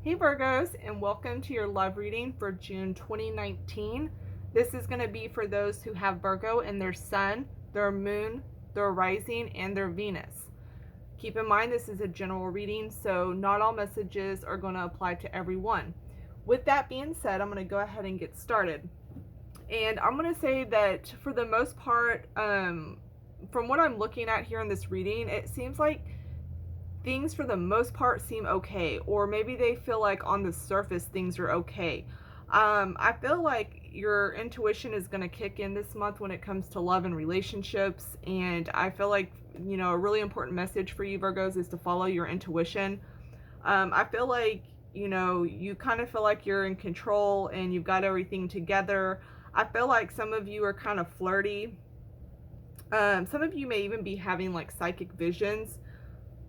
Hey Virgos, and welcome to your love reading for June 2019. This is going to be for those who have Virgo in their sun, their moon, their rising, and their Venus. Keep in mind this is a general reading, so not all messages are going to apply to everyone. With that being said, I'm going to go ahead and get started. And I'm going to say that for the most part, from what I'm looking at here in this reading, it seems like things for the most part seem okay, or maybe they feel like on the surface things are okay. I feel like your intuition is going to kick in this month when it comes to love and relationships, and I feel like, a really important message for you Virgos is to follow your intuition. I feel like, you kind of feel like you're in control and you've got everything together. I feel like some of you are kind of flirty. Some of you may even be having like psychic visions,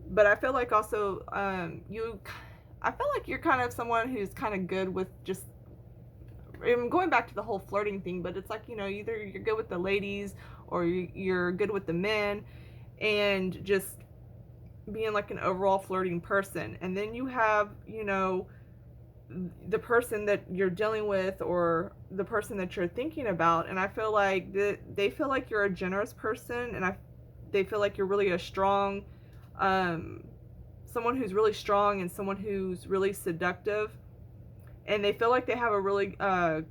but I feel like also I feel like you're kind of someone who's kind of good with just, I'm going back to the whole flirting thing, but it's like, either you're good with the ladies or you're good with the men, and just being like an overall flirting person. And then you have, the person that you're dealing with or the person that you're thinking about, and I feel like they feel like you're a generous person, and they feel like you're really a strong, someone who's really strong and someone who's really seductive, and they feel like they have a really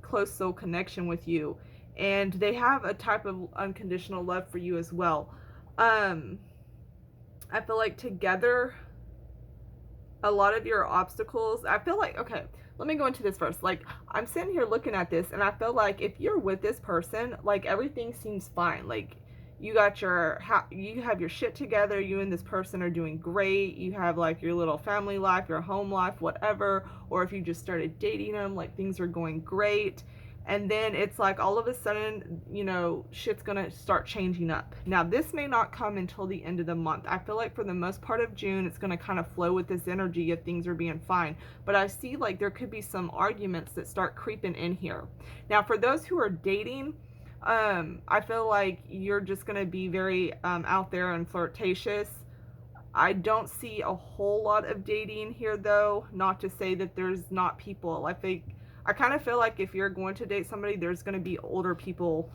close soul connection with you, and they have a type of unconditional love for you as well. I feel like together, a lot of your obstacles, I feel like, okay, let me go into this first. Like, I'm sitting here looking at this, and I feel like if you're with this person, like, everything seems fine. Like, you have your shit together, you and this person are doing great, you have like your little family life, your home life, whatever, or if you just started dating them, like, things are going great. And then it's like all of a sudden, shit's gonna start changing up. Now, this may not come until the end of the month. I feel like for the most part of June, it's gonna kind of flow with this energy if things are being fine. But I see like there could be some arguments that start creeping in here. Now, for those who are dating, I feel like you're just gonna be very out there and flirtatious. I don't see a whole lot of dating here, though. Not to say that there's not people. I kind of feel like if you're going to date somebody, there's going to be older people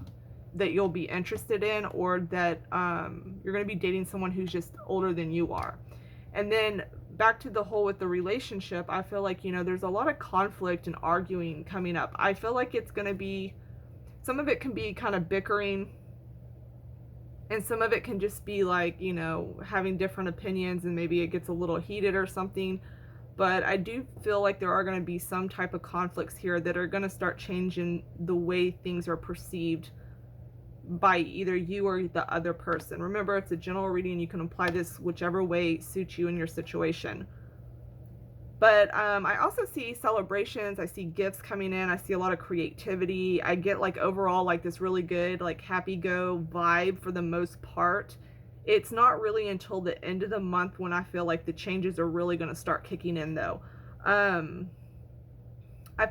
that you'll be interested in, or that you're going to be dating someone who's just older than you are. And then back to the whole with the relationship, I feel like, there's a lot of conflict and arguing coming up. I feel like it's going to be, some of it can be kind of bickering, and some of it can just be like, having different opinions, and maybe it gets a little heated or something. But I do feel like there are going to be some type of conflicts here that are going to start changing the way things are perceived by either you or the other person. Remember, it's a general reading. You can apply this whichever way suits you in your situation. But I also see celebrations. I see gifts coming in. I see a lot of creativity. I get like overall like this really good like happy-go vibe for the most part. It's not really until the end of the month when I feel like the changes are really going to start kicking in, though. I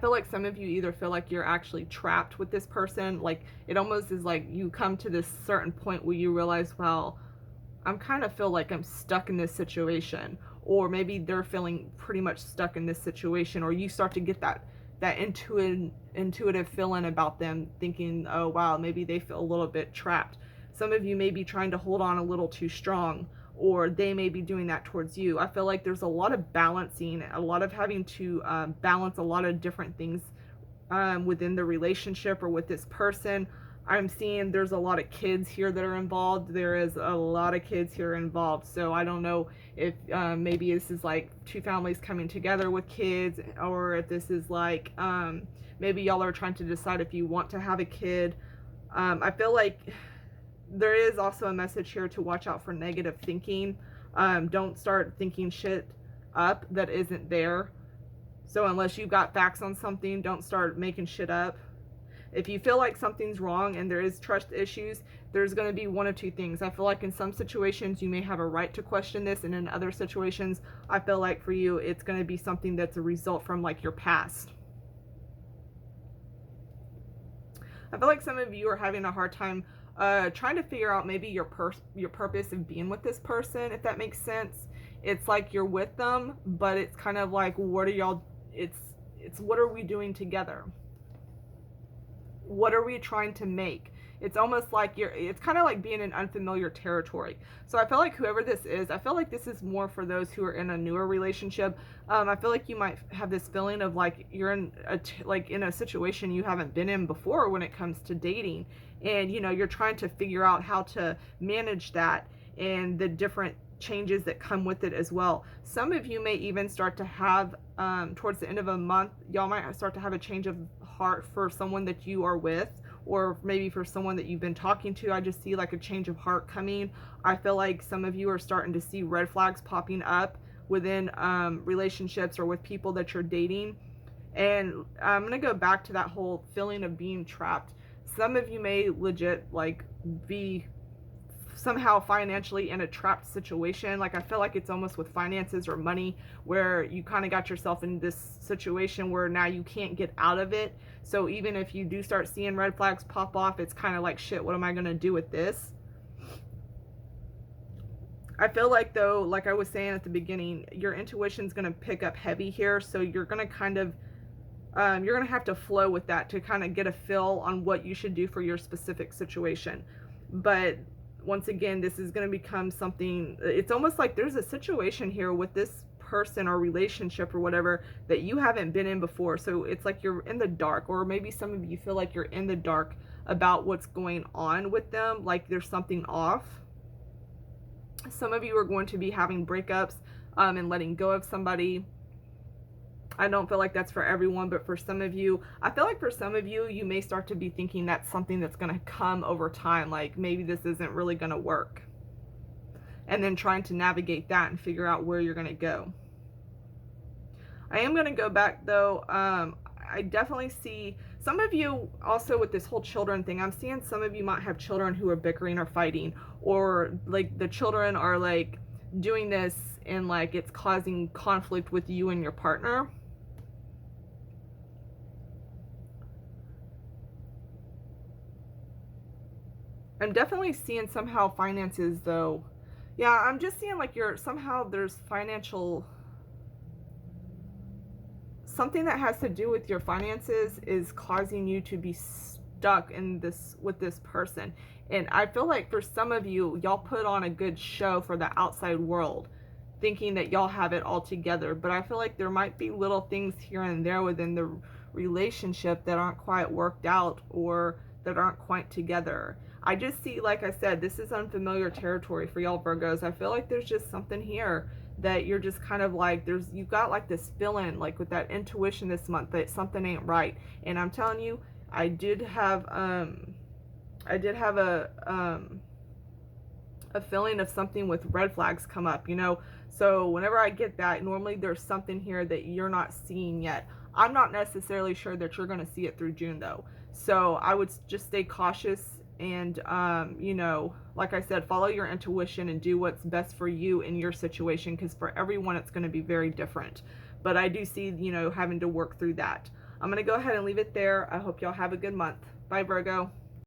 feel like some of you either feel like you're actually trapped with this person. Like, it almost is like you come to this certain point where you realize, well, I'm kind of feel like I'm stuck in this situation. Or maybe they're feeling pretty much stuck in this situation. Or you start to get that intuitive feeling about them, thinking, oh, wow, maybe they feel a little bit trapped. Some of you may be trying to hold on a little too strong, or they may be doing that towards you. I feel like there's a lot of balancing, a lot of having to balance a lot of different things within the relationship or with this person. I'm seeing there's a lot of kids here that are involved. There is a lot of kids here involved. So I don't know if maybe this is like two families coming together with kids, or if this is like maybe y'all are trying to decide if you want to have a kid. I feel like there is also a message here to watch out for negative thinking. Don't start thinking shit up that isn't there. So unless you've got facts on something, don't start making shit up. If you feel like something's wrong and there is trust issues, there's going to be one of two things. I feel like in some situations you may have a right to question this, and in other situations, I feel like for you it's going to be something that's a result from like your past. I feel like some of you are having a hard time trying to figure out maybe your purpose of being with this person, if that makes sense. It's like you're with them, but it's kind of like, what are y'all, it's what are we doing together? What are we trying to make? It's almost like it's kind of like being in unfamiliar territory. So I feel like whoever this is, I feel like this is more for those who are in a newer relationship. I feel like you might have this feeling of like you're in in a situation you haven't been in before when it comes to dating, and you're trying to figure out how to manage that and the different changes that come with it as well. Some of you may even start to have, towards the end of a month, y'all might start to have a change of heart for someone that you are with, or maybe for someone that you've been talking to. I just see like a change of heart coming. I feel like some of you are starting to see red flags popping up within relationships or with people that you're dating. And I'm going to go back to that whole feeling of being trapped. Some of you may legit like be somehow financially in a trapped situation. Like I feel like it's almost with finances or money, where you kind of got yourself in this situation where now you can't get out of it. So even if you do start seeing red flags pop off, it's kind of like, shit, what am I going to do with this? I feel like, though, like I was saying at the beginning, your intuition's going to pick up heavy here. So you're going to kind of you're going to have to flow with that to kind of get a feel on what you should do for your specific situation. But once again, this is going to become something, it's almost like there's a situation here with this person or relationship or whatever that you haven't been in before. So it's like you're in the dark, or maybe some of you feel like you're in the dark about what's going on with them, like there's something off. Some of you are going to be having breakups and letting go of somebody. I don't feel like that's for everyone, but for some of you, I feel like for some of you, you may start to be thinking that's something that's going to come over time. Like maybe this isn't really going to work. And then trying to navigate that and figure out where you're going to go. I am going to go back though. I definitely see some of you also with this whole children thing. I'm seeing some of you might have children who are bickering or fighting, or like the children are like doing this and like it's causing conflict with you and your partner. I'm definitely seeing somehow finances though. Yeah, I'm just seeing like there's financial, something that has to do with your finances is causing you to be stuck in this with this person. And I feel like for some of you, y'all put on a good show for the outside world, thinking that y'all have it all together. But I feel like there might be little things here and there within the relationship that aren't quite worked out or that aren't quite together. I just see, like I said, this is unfamiliar territory for y'all Virgos. I feel like there's just something here that you're just kind of like, you've got like this feeling, like with that intuition this month that something ain't right. And I'm telling you, I did have a feeling of something with red flags come up, So whenever I get that, normally there's something here that you're not seeing yet. I'm not necessarily sure that you're going to see it through June though. So I would just stay cautious and, like I said, follow your intuition and do what's best for you in your situation, because for everyone it's going to be very different. But I do see, having to work through that. I'm going to go ahead and leave it there. I hope y'all have a good month. Bye, Virgo.